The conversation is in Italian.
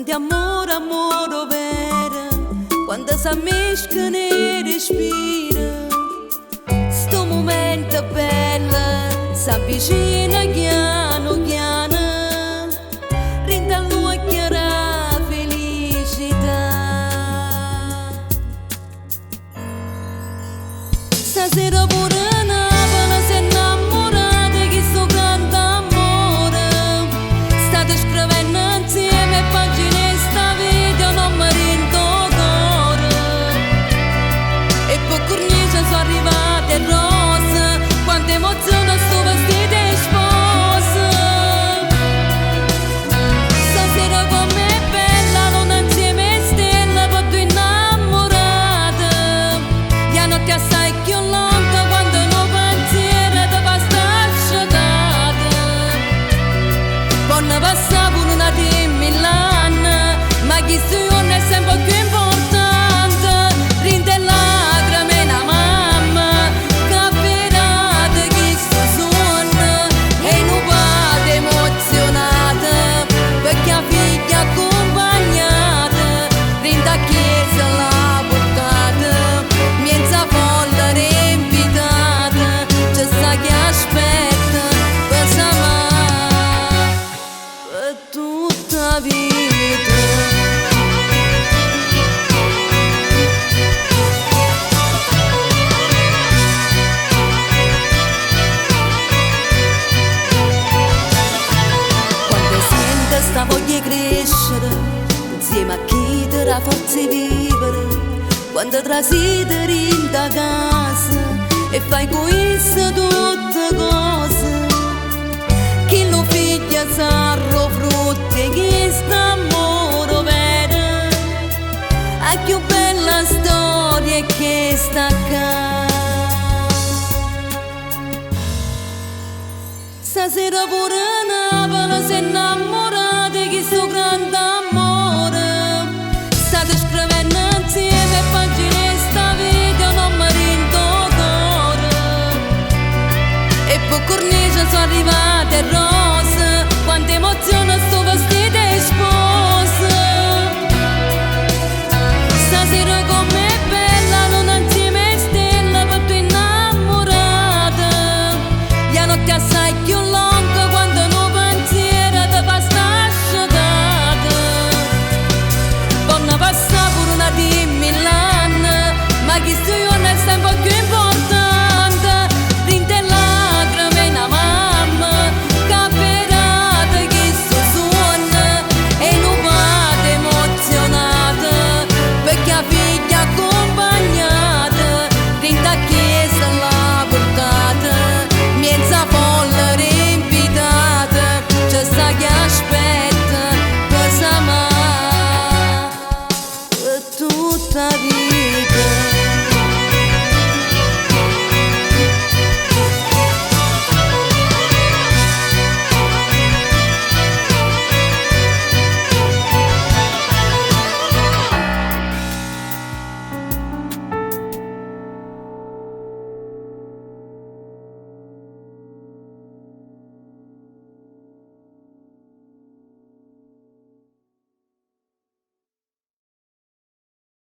Quanto amore, amore vero, quando si mesca e respira. Sto momento bello, si avvicina piano piano, rende all'occhio la felicità. Stasera pure Napoli si è innamorata di sto grande amore. State scrivendo insieme pagine sta vita, non mi rendo cuore. E poi cornice sono arrivate rose, quante emozioni sto vestito e sposa. Stasera com'è bella, luna insieme stella, per due innamorate. La notte assai più lunga quando non pensiero ti fa stare sciocata. Buona passare pure una di Milano, ma chi giorno è sempre più importante. Rinde lacrime una mamma, capirate chi sto suona. E un padre emozionato, perché la figlia accompagnata. Rinde a chiesa la portata, miezza folla riempitata. C'è sta che aspetta per s'amare per tutta la vita. Quando sente sta voglia di crescere, insieme a chi ti dà forza di vivere. Quando trasideri da casa e fai con essa tutte cose. Chi lo figlia sarro frutti che sta amore vero. A più bella storia che sta acá. Stasera pure Napoli si è innamorata di sto grande amore. State scrivendo insieme pagine sta vita, non mi rendo cuore. E poi cornice sono arrivate rose.